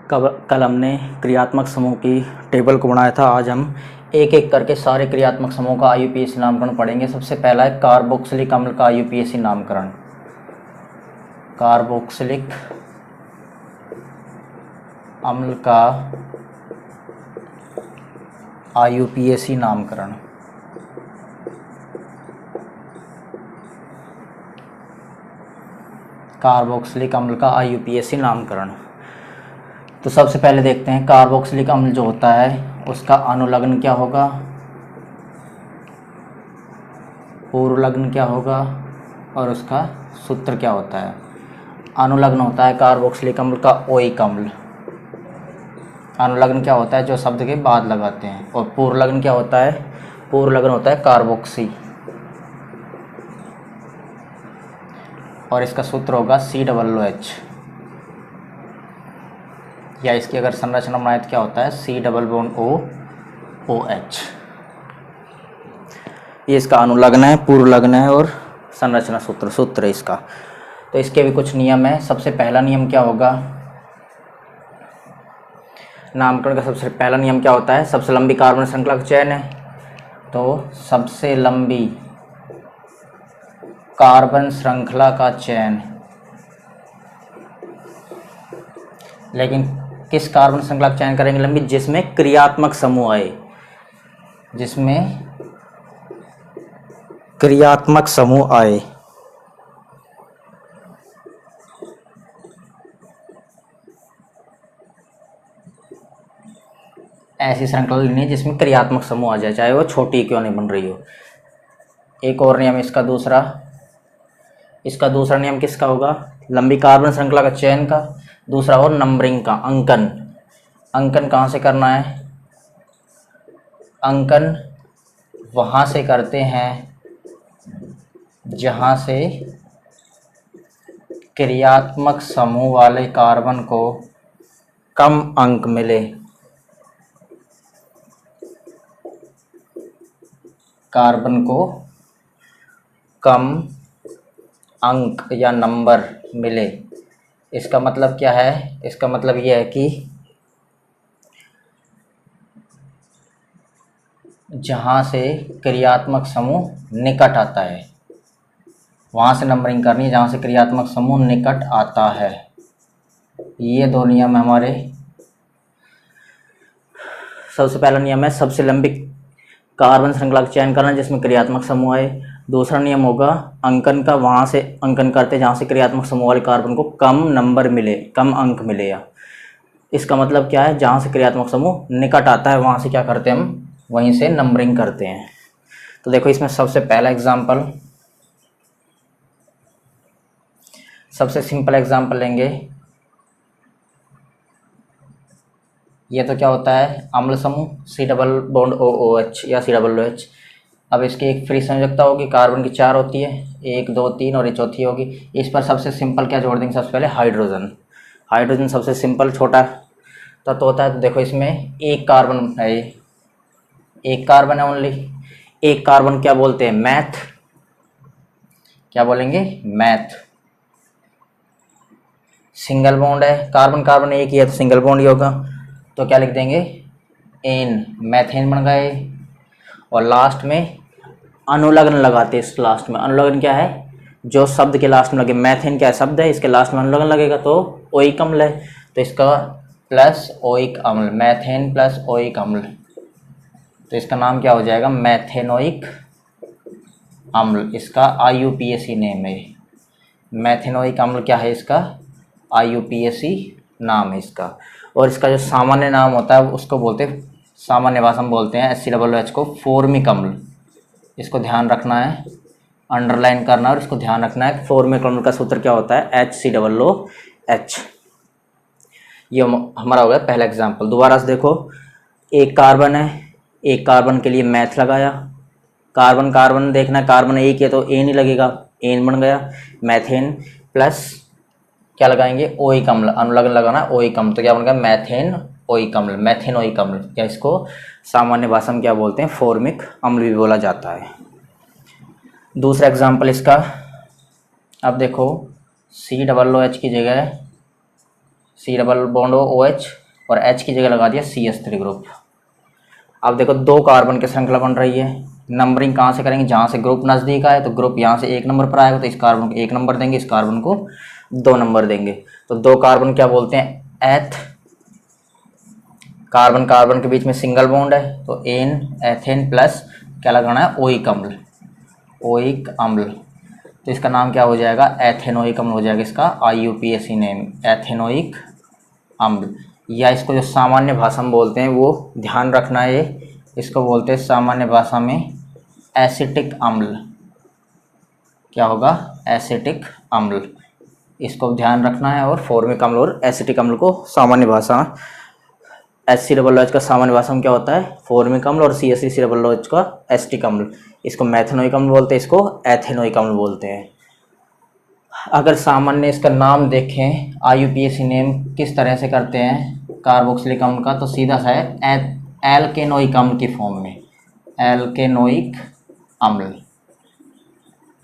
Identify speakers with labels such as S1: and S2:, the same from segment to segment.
S1: कल हमने क्रियात्मक समूह की टेबल को बनाया था। आज हम एक एक करके सारे क्रियात्मक समूह का IUPAC नामकरण पढ़ेंगे। सबसे पहला है कार्बोक्सिलिक अम्ल का IUPAC नामकरण। कार्बोक्सिलिक अम्ल का IUPAC नामकरण। कार्बोक्सिलिक अम्ल का IUPAC नामकरण। तो सबसे पहले देखते हैं कार्बोक्सिलिक अम्ल जो होता है उसका अनुलग्न क्या होगा, पूर्वलग्न क्या होगा और उसका सूत्र क्या होता है। अनुलग्न होता है कार्बोक्सिलिक अम्ल का ओइक अम्ल। अनुलग्न क्या होता है, जो शब्द के बाद लगाते हैं। और पूर्वलग्न क्या होता है, पूर्वलग्न होता है कार्बोक्सी। और इसका सूत्र होगा COOH। या इसकी अगर संरचना बनाए तो क्या होता है, C+OH। ये इसका अनुलग्न है, पूर्वलग्न है और संरचना सूत्र है इसका। तो इसके भी कुछ नियम है। सबसे पहला नियम क्या होगा, नामकरण का सबसे पहला नियम क्या होता है, सबसे लंबी कार्बन श्रृंखला का चयन है। तो सबसे लंबी कार्बन श्रृंखला का चयन, लेकिन किस कार्बन श्रृंखला का चयन करेंगे लंबी, जिसमें क्रियात्मक समूह आए, जिसमें क्रियात्मक समूह आए। ऐसी श्रृंखला लेनी है जिसमें क्रियात्मक समूह आ जाए, चाहे वो छोटी क्यों नहीं बन रही हो। एक और नियम इसका दूसरा नियम किसका होगा, लंबी कार्बन श्रृंखला का चयन का। दूसरा और नंबरिंग का, अंकन कहाँ से करना है, अंकन वहाँ से करते हैं जहाँ से क्रियात्मक समूह वाले कार्बन को कम अंक मिले। कार्बन को कम अंक या नंबर मिले। इसका मतलब क्या है, इसका मतलब यह है कि जहाँ से क्रियात्मक समूह निकट आता है वहाँ से नंबरिंग करनी है, जहाँ से क्रियात्मक समूह निकट आता है। ये दो नियम हमारे। सबसे पहला नियम है सबसे लंबी कार्बन श्रृंखला का चयन करना जिसमें क्रियात्मक समूह आए। दूसरा नियम होगा अंकन का, वहाँ से अंकन करते जहाँ से क्रियात्मक समूह वाले कार्बन को कम नंबर मिले, कम अंक मिले। या इसका मतलब क्या है, जहाँ से क्रियात्मक समूह निकट आता है वहाँ से क्या करते हैं, हम वहीं से नंबरिंग करते हैं। तो देखो इसमें सबसे पहला एग्जाम्पल, सबसे सिंपल एग्जाम्पल लेंगे। ये तो क्या होता है, अम्ल समूह C+OOH या COOH। अब इसकी एक फ्री संयोजकता होगी, कार्बन की 4 होती है, 1 2 3 और ये चौथी होगी। इस पर सबसे सिंपल क्या जोड़ देंगे, सबसे पहले हाइड्रोजन सबसे सिंपल छोटा तत्व होता है। तो देखो इसमें एक कार्बन है, एक कार्बन है ओनली। एक कार्बन क्या बोलते हैं, मैथ। क्या बोलेंगे, मैथ। सिंगल बॉन्ड है, कार्बन कार्बन एक ही है तो सिंगल बॉन्ड ही होगा। तो क्या लिख देंगे, एन, मैथेन बन गए। और लास्ट में अनुलग्न लगाते हैं। इस लास्ट में अनुलग्न क्या है, जो शब्द के लास्ट में लगे। मैथेन क्या शब्द है, इसके लास्ट में अनुलग्न लगेगा तो ओइक अम्ल है, तो इसका प्लस ओइक अम्ल, मैथेन प्लस ओइक अम्ल। तो इसका नाम क्या हो जाएगा, मैथेनोइक अम्ल। इसका IUPAC नेम है। मैथेनोइक अम्ल क्या है, इसका IUPAC नाम है इसका। और इसका जो सामान्य नाम होता है उसको बोलते हैं, सामान्य भाषा में बोलते हैं HCOOH को फॉर्मिक अम्ल। इसको ध्यान रखना है, अंडरलाइन करना है और इसको ध्यान रखना है। फॉर्मिक अम्ल का सूत्र क्या होता है, HCOOH। ये हमारा हो गया पहला एग्जाम्पल। दोबारा से देखो, एक कार्बन है, एक कार्बन के लिए मैथ लगाया। कार्बन कार्बन देखना, कार्बन एक है तो एन ही लगेगा, एन बन गया। मैथेन प्लस क्या लगाएंगे, ओइक अम्ल, अनुलग्न लगाना ओइक अम्ल, तो क्या बन गया, मैथेन ओइक अम्ल, मैथेनोइक अम्ल। या इसको सामान्य भाषा में क्या बोलते हैं, फॉर्मिक अम्ल भी बोला जाता है। दूसरा एग्जाम्पल इसका, अब देखो COOH की जगह सी डबल बॉन्ड हो OH और H की जगह लगा दिया CH3 ग्रुप। अब देखो दो कार्बन की श्रृंखला बन रही है, नंबरिंग कहाँ से करेंगे, जहाँ से ग्रुप नज़दीक आए तो ग्रुप यहाँ से 1 नंबर पर आएगा तो इस कार्बन को 1 नंबर देंगे, इस कार्बन को 2 नंबर देंगे। तो दो कार्बन क्या बोलते हैं, एथ। कार्बन कार्बन के बीच में सिंगल बॉन्ड है तो एन, एथेन प्लस क्या लगाना है, ओइक अम्ल, ओइक अम्ल। तो इसका नाम क्या हो जाएगा, एथेनोइक अम्ल हो जाएगा इसका IUPAC नेम, एथेनोइक अम्ल। या इसको जो सामान्य भाषा में बोलते हैं वो ध्यान रखना है, इसको बोलते हैं सामान्य भाषा में एसिटिक अम्ल। क्या होगा, एसिटिक अम्ल, इसको ध्यान रखना है। और फॉर्मिक अम्ल और एसिटिक अम्ल को सामान्य भाषा HCOOH का सामान्य भाषा में क्या होता है, फॉर्मिक अम्ल, और CH3COOH का एसिटिक अम्ल। इसको मैथेनोइक अम्ल बोलते हैं, इसको एथेनोइक अम्ल बोलते हैं। अगर सामान्य इसका नाम देखें, IUPAC नेम किस तरह से करते हैं कार्बोक्सिलिक अम्ल का, तो सीधा सा है एल्केनोइक अम्ल की फॉर्म में, एल्केनोइक अम्ल,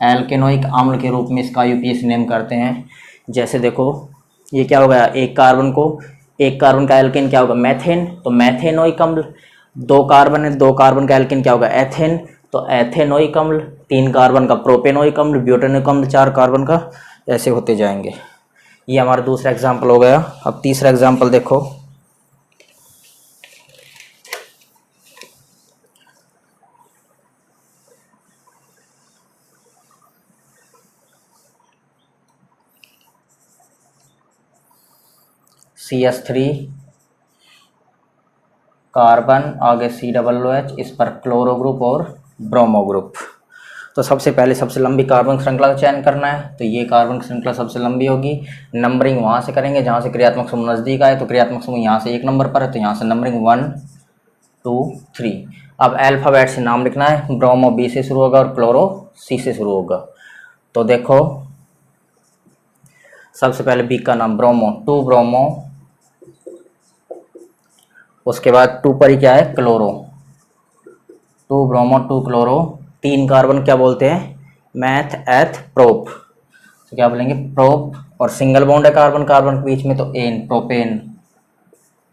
S1: एल्केनोइक अम्ल के रूप में इसका IUPAC नेम करते हैं। जैसे देखो ये क्या हो गया, एक कार्बन का एल्केन क्या होगा, मैथेन, तो मैथेनोइक अम्ल। दो कार्बन है, दो कार्बन का एल्केन क्या होगा, एथेन, तो एथेनोइक अम्ल। तीन कार्बन का प्रोपेनोइक अम्ल, ब्यूटेनोइक अम्ल, चार कार्बन का, ऐसे होते जाएंगे। ये हमारा दूसरा एग्जाम्पल हो गया। अब तीसरा एग्जाम्पल देखो, CH3 कार्बन, आगे COOH, इस पर क्लोरो ग्रुप और ब्रोमो ग्रुप। तो सबसे पहले सबसे लंबी कार्बन श्रृंखला का चयन करना है, तो ये कार्बन श्रृंखला सबसे लंबी होगी। नंबरिंग वहाँ से करेंगे जहाँ से क्रियात्मक समूह नज़दीक आए, तो क्रियात्मक समूह यहाँ से 1 नंबर पर है तो यहाँ से नंबरिंग 1 2 3। अब अल्फ़ाबेट से नाम लिखना है, ब्रोमो B से शुरू होगा और क्लोरो C से शुरू होगा। तो देखो सबसे पहले B का नाम ब्रोमो, 2 ब्रोमो, उसके बाद 2 पर ही क्या है, क्लोरो, 2 ब्रोमो 2 क्लोरो। तीन कार्बन क्या बोलते हैं, मैथ एथ प्रोप, तो क्या बोलेंगे, प्रोप। और सिंगल बॉन्ड है कार्बन कार्बन के बीच में तो एन, प्रोपेन।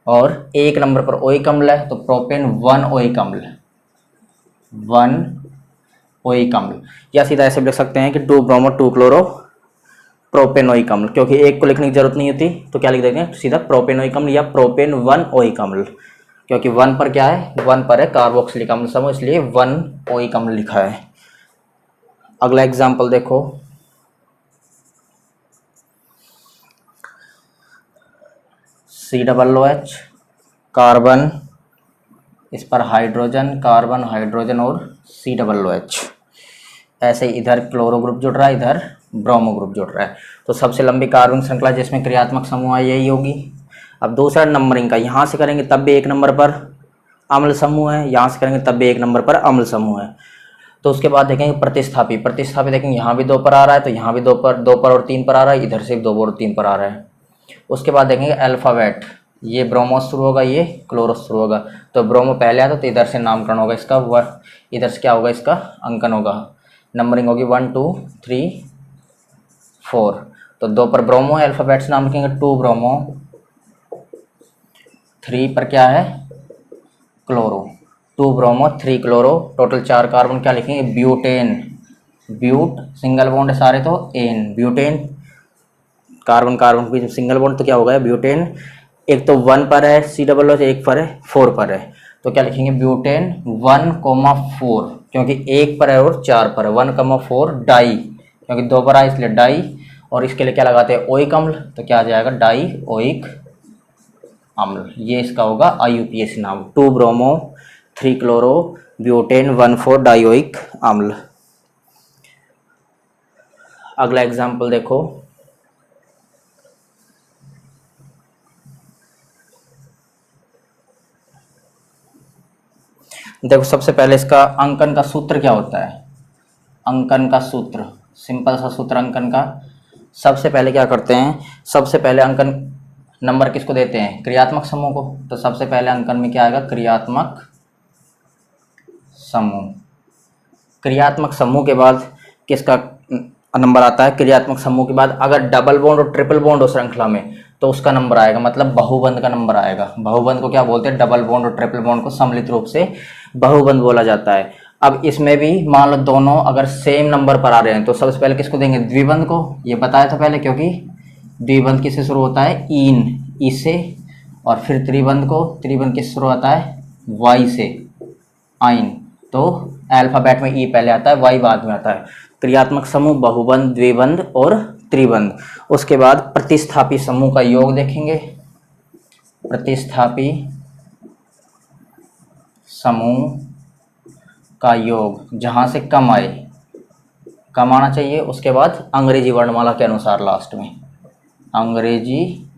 S1: और 1 नंबर पर ओइक अम्ल है तो प्रोपेन 1 ओइक अम्ल, 1 ओइक अम्ल। या सीधा ऐसे लिख सकते हैं कि 2 ब्रोमो 2 क्लोरो प्रोपेनोइक अम्ल, क्योंकि एक को लिखने की जरूरत नहीं होती तो क्या लिख देते हैं सीधा प्रोपेनोइक अम्ल या प्रोपेन 1 ओइक अम्ल, क्योंकि 1 पर क्या है, 1 पर है कार्बोक्सिलिक अम्ल समूह, इसलिए 1 ओइक अम्ल लिखा है। अगला एग्जाम्पल देखो, COOH कार्बन, इस पर हाइड्रोजन, कार्बन हाइड्रोजन और COOH। ऐसे ही इधर क्लोरो ग्रुप जुड़ रहा है, इधर ब्रोमो ग्रुप जुड़ रहा है। तो सबसे लंबी कार्बन श्रृंखला जिसमें क्रियात्मक समूह है यही होगी। अब दूसरा नंबरिंग का, यहाँ से करेंगे तब भी 1 नंबर पर अम्ल समूह है, यहाँ से करेंगे तब भी 1 नंबर पर अम्ल समूह है। तो उसके बाद देखेंगे प्रतिस्थापी, प्रतिस्थापी देखेंगे यहाँ भी 2 पर आ रहा है तो यहाँ भी 2 पर और 3 पर आ रहा है, इधर से 2 और 3 पर आ रहा है। उसके बाद देखेंगे अल्फ़ाबेट, ये ब्रोमो शुरू होगा, ये क्लोरो शुरू होगा, तो ब्रोमो पहले आता तो इधर से नामकरण होगा इसका, इधर से क्या होगा, इसका अंकन होगा, नंबरिंग होगी 1 2 3 4। तो 2 पर ब्रोमो है, अल्फ़ाबेट से नाम लिखेंगे, 2 ब्रोमो, 3 पर क्या है, chloro, 2 bromo 3 chloro, total 4 carbon क्या लिखेंगे, ब्यूटेन, ब्यूट सिंगल बॉन्ड है सारे तो एन, ब्यूटेन। कार्बन कार्बन के बीच में सिंगल बॉन्ड तो क्या होगा, ब्यूटेन। एक तो 1 पर है COOH, एक पर है 4 पर है, तो क्या लिखेंगे, ब्यूटेन 1,4, क्योंकि 1 पर है और 4 पर है, 1,4 डाई, क्योंकि 2 पर है इसलिए डाई। और इसके लिए क्या लगाते हैं, ओइक अम्ल, तो क्या आ जाएगा, डाई ओइक अम्ल। ये इसका होगा IUPAC नाम, 2 ब्रोमो 3 क्लोरो ब्यूटेन 1,4 डाइओइक अम्ल। अगला एग्जाम्पल देखो, देखो सबसे पहले इसका अंकन का सूत्र क्या होता है, अंकन का सूत्र, सिंपल सा सूत्र अंकन का। सबसे पहले क्या करते हैं, सबसे पहले अंकन नंबर किसको देते हैं, क्रियात्मक समूह को, तो सबसे पहले अंकन में क्या आएगा, क्रियात्मक समूह। क्रियात्मक समूह के बाद किसका नंबर आता है, क्रियात्मक समूह के बाद अगर डबल बॉन्ड और ट्रिपल बॉन्ड हो श्रृंखला में तो उसका नंबर आएगा, मतलब बहुबंध का नंबर आएगा। बहुबंध को क्या बोलते हैं? डबल बॉन्ड और ट्रिपल बॉन्ड को सम्मिलित रूप से बहुबंध बोला जाता है। अब इसमें भी मान लो दोनों अगर सेम नंबर पर आ रहे हैं तो सबसे पहले किसको देंगे? द्विबंध को। ये बताया था पहले, क्योंकि द्विबंध किससे शुरू होता है? ईन, ई से। और फिर त्रिबंध को, त्रिबंध किससे शुरू होता है? वाई से, आइन। तो अल्फाबेट में ई पहले आता है, वाई बाद में आता है। क्रियात्मक समूह बहुबंध, द्विबंध और त्रिबंध। उसके बाद प्रतिस्थापी समूह का योग देखेंगे। प्रतिस्थापी समूह का योग जहां से कम आए, कम आना चाहिए। उसके बाद अंग्रेजी वर्णमाला के अनुसार लास्ट में, अंग्रेजी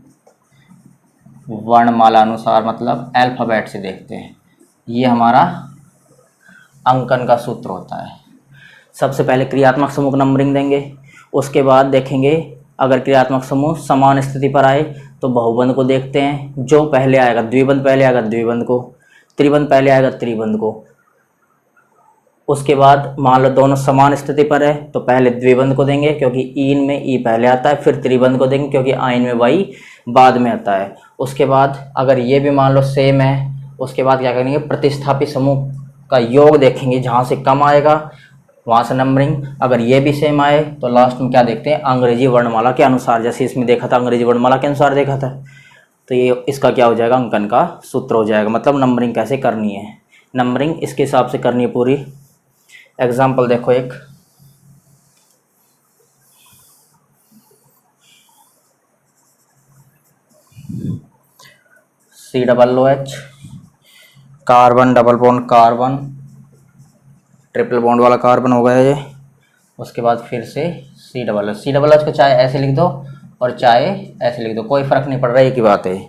S1: वर्णमाला अनुसार मतलब अल्फाबेट से देखते हैं। ये हमारा अंकन का सूत्र होता है। सबसे पहले क्रियात्मक समूह को नंबरिंग देंगे। उसके बाद देखेंगे अगर क्रियात्मक समूह समान स्थिति पर आए तो बहुबंध को देखते हैं। जो पहले आएगा, द्विबंध पहले आएगा द्विबंध को, त्रिबंध पहले आएगा त्रिबंध को। उसके बाद मान लो दोनों समान स्थिति पर है तो पहले द्विबंध को देंगे क्योंकि ईन में ई पहले आता है, फिर त्रिबंध को देंगे क्योंकि आइन में वाई बाद में आता है। उसके बाद अगर ये भी मान लो सेम है, उसके बाद क्या करेंगे? प्रतिस्थापी समूह का योग देखेंगे, जहाँ से कम आएगा वहाँ से नंबरिंग। अगर ये भी सेम आए तो लास्ट में क्या देखते हैं? अंग्रेजी वर्णमाला के अनुसार। जैसे इसमें देखा था अंग्रेजी वर्णमाला के अनुसार देखा था, तो ये इसका क्या हो जाएगा? अंकन का सूत्र हो जाएगा। मतलब नंबरिंग कैसे करनी है, नंबरिंग इसके हिसाब से करनी है पूरी। एग्जाम्पल देखो एक, COOH, carbon double bond carbon, triple bond वाला कार्बन हो गया ये। उसके बाद फिर से COOH को चाहे ऐसे लिख दो और चाहे ऐसे लिख दो, कोई फ़र्क नहीं पड़ रहा है, एक ही बात है।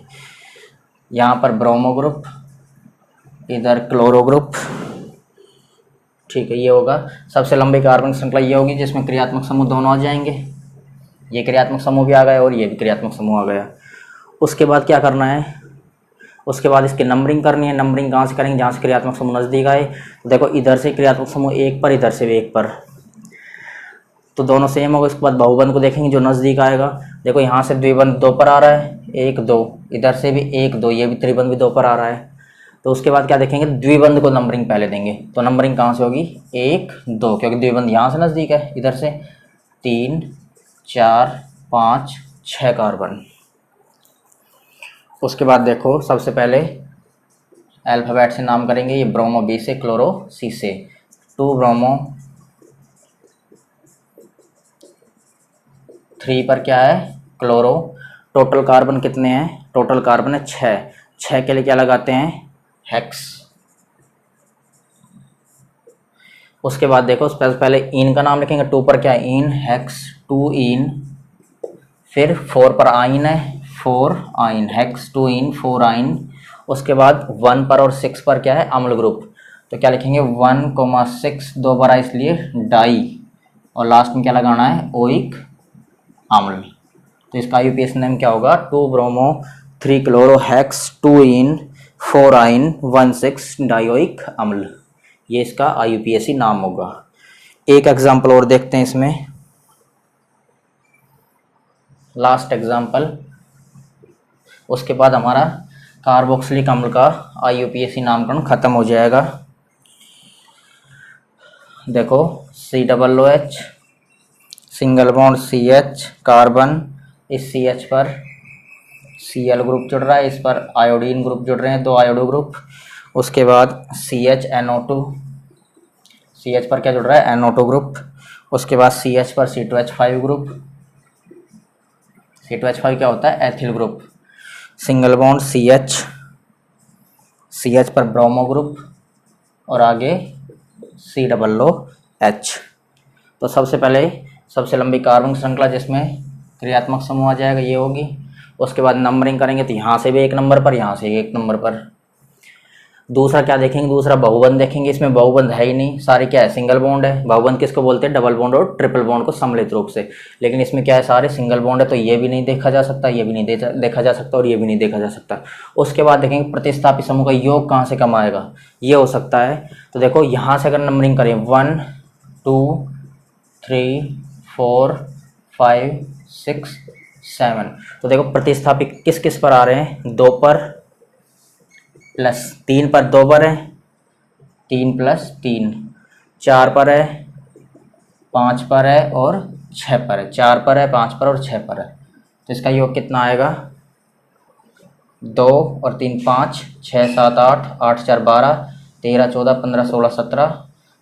S1: यहाँ पर ब्रोमो ग्रुप, इधर क्लोरो ग्रुप, ठीक है। ये होगा सबसे लंबी कार्बन श्रृंखला, ये होगी जिसमें क्रियात्मक समूह दोनों आ जाएंगे। ये क्रियात्मक समूह भी आ गया और ये भी क्रियात्मक समूह आ गया। उसके बाद क्या करना है? उसके बाद इसकी नंबरिंग करनी है। नंबरिंग कहाँ से करेंगे? जहाँ से क्रियात्मक समूह नज़दीक आए। देखो इधर से क्रियात्मक समूह एक पर, इधर से भी एक पर, तो दोनों सेम होगा। उसके बाद बहुबंध को देखेंगे जो नज़दीक आएगा। देखो यहाँ से द्विबंध 2 पर आ रहा है, 1 2, इधर से भी 1 2, ये भी त्रिबंध भी 2 पर आ रहा है। तो उसके बाद क्या देखेंगे? द्विबंध को नंबरिंग पहले देंगे। तो नंबरिंग कहाँ से होगी? 1 2, क्योंकि द्विबंध यहाँ से नज़दीक है, इधर से 3 4 5 6 कार्बन। उसके बाद देखो सबसे पहले अल्फ़ाबेट से नाम करेंगे। ये ब्रोमो बी से, क्लोरो सी से। 2 ब्रोमो, 3 पर क्या है? क्लोरो। टोटल कार्बन कितने हैं? टोटल कार्बन है 6। 6 के लिए क्या लगाते हैं? हेक्स। उसके बाद देखो पहले इन का नाम लिखेंगे। 2 पर क्या है? इन, हेक्स 2 इन। फिर 4 पर आइन है, 4 आइन, हेक्स 2 इन 4 आइन। उसके बाद 1 पर और 6 पर क्या है? अम्ल ग्रुप। तो क्या लिखेंगे? 1,6 2 बार है इसलिए डाई, और लास्ट में क्या लगाना है? ओइक अम्ल। तो इसका IUPAC नेम क्या होगा? 2 ब्रोमो 3 क्लोरो हेक्स 2 इन 4 आइन 1,6 डाइओइक अम्ल। ये इसका IUPAC नाम होगा। एक एग्जाम्पल और देखते हैं इसमें, लास्ट एग्जाम्पल। उसके बाद हमारा कार्बोक्सिलिक अम्ल का IUPAC नामकरण खत्म हो जाएगा। देखो COOH, single bond CH, carbon, इस CH पर Cl ग्रुप जुड़ रहा है, इस पर आयोडीन ग्रुप जुड़ रहे हैं, 2 आयोडो ग्रुप। उसके बाद CHNO2, CH पर क्या जुड़ रहा है? NO2 group. उसके बाद CH पर C2H5 ग्रुप। C2H5 क्या होता है? Ethyl group. Single bond CH, CH पर ब्रोमो ग्रुप, और आगे COOH। तो सबसे पहले सबसे लंबी कार्बन श्रृंखला जिसमें क्रियात्मक समूह आ जाएगा, ये होगी। उसके बाद नंबरिंग करेंगे तो यहाँ से भी 1 नंबर पर, यहाँ से 1 नंबर पर। दूसरा क्या देखेंगे? दूसरा बहुबंध देखेंगे। इसमें बहुबंध है ही नहीं, सारे क्या है? सिंगल बॉन्ड है। बहुबंध किसको बोलते हैं? डबल बॉन्ड और ट्रिपल बॉन्ड को सम्मिलित रूप से। लेकिन इसमें क्या है? सारे सिंगल बॉन्ड है, तो ये भी नहीं देखा जा सकता, ये भी नहीं देखा जा सकता, और ये भी नहीं देखा जा सकता। उसके बाद देखेंगे प्रतिस्थापी समूह का योग कहाँ से कम आएगा, ये हो सकता है। तो देखो यहाँ से अगर नंबरिंग करें 1 2 3 4 5 6 7। तो देखो प्रतिस्थापित किस किस पर आ रहे हैं, 2 पर प्लस 3 पर, 2 पर है 3 प्लस 3, 4 पर है 5 पर है और 6 पर है, 4 पर है 5 पर और 6 पर है। तो इसका योग कितना आएगा, 2 और 3 5, 6 7 8, 8 4 12, 13 14 15 16 17,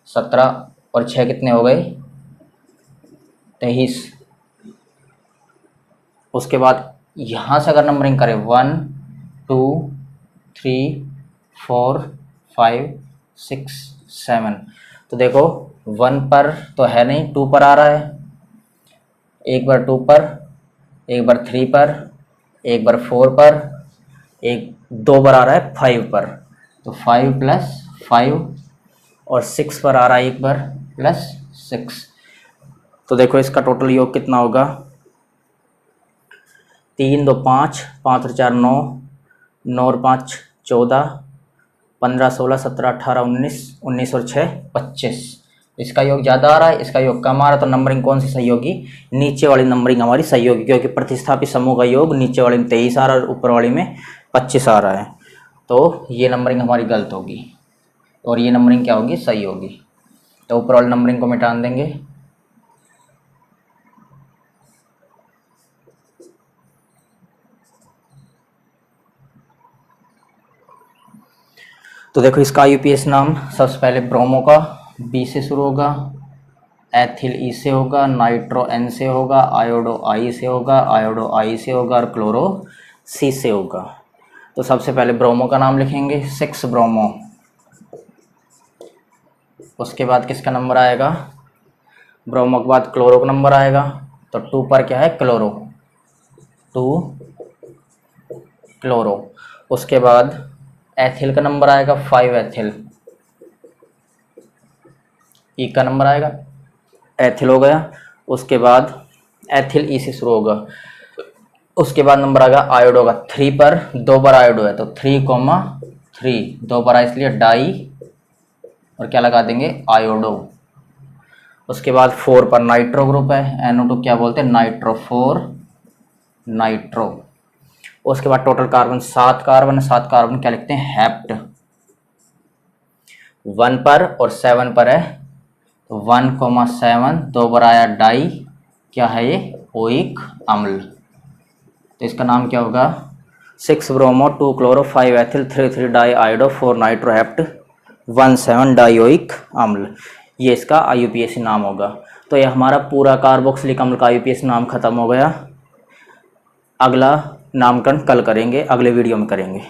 S1: 17 और 6 कितने हो गए, 23। उसके बाद यहाँ से अगर नंबरिंग करें 1 2 3 4 5 6 7, तो देखो 1 पर तो है नहीं, 2 पर आ रहा है, एक बार 2 पर, एक बार 3 पर, एक बार 4 पर, एक 2 बार आ रहा है 5 पर, तो 5 प्लस 5 और 6 पर आ रहा है एक बार प्लस 6। तो देखो इसका टोटल योग कितना होगा, 3 2 5, 5 और 4 9, 9 और 5 14, 15 16 17 18 19, 19 और 6 25। इसका योग ज़्यादा आ रहा है, इसका योग कम आ रहा है, तो नंबरिंग कौन सी सही होगी, नीचे वाली नंबरिंग हमारी सही होगी, क्योंकि प्रतिस्थापित समूह का योग नीचे वाली में 23 आ रहा है और ऊपर वाली में 25 आ रहा है। तो ये नंबरिंग हमारी गलत होगी और ये नंबरिंग क्या होगी, सही होगी। तो ऊपर वाली नंबरिंग को मिटा देंगे। तो देखो इसका आईयूपीएस नाम सबसे पहले ब्रोमो का बी से शुरू होगा, एथिल ई से होगा, नाइट्रो एन से होगा, आयोडो आई से होगा, आयोडो आई से होगा और क्लोरो सी से होगा। तो सबसे पहले ब्रोमो का नाम लिखेंगे 6 ब्रोमो। उसके बाद किसका नंबर आएगा, ब्रोमो के बाद क्लोरो का नंबर आएगा, तो 2 पर क्या है, क्लोरो, 2 क्लोरो। उसके बाद एथिल का नंबर आएगा 5 एथिल, ई का नंबर आएगा, एथिल हो गया। उसके बाद एथिल ई से शुरू होगा, उसके बाद नंबर आएगा आयोडो का 3 पर, 2 बार आयोडो है तो 3,3, 2 बार इसलिए डाई और क्या लगा देंगे, आयोडो। उसके बाद 4 पर नाइट्रो ग्रुप है, NO2 क्या बोलते हैं, नाइट्रो 4 नाइट्रो। उसके बाद टोटल कार्बन 7 कार्बन, 7 कार्बन क्या लिखते हैं, हेप्ट। 1 पर और 7 पर है, तो 1,7, 2 बार आया डाई, क्या है ये, ओइक अम्ल। तो इसका नाम क्या होगा, 6 bromo 2 chloro 5 ethyl 3 diiodo 4 nitro hept 17 dioic अम्ल। ये इसका आईयूपीएसी नाम होगा। तो ये हमारा पूरा कार्बोक्सिलिक अम्ल का आईयूपीएसी नाम खत्म हो गया। अगला नामकरण कल करेंगे, अगले वीडियो में करेंगे।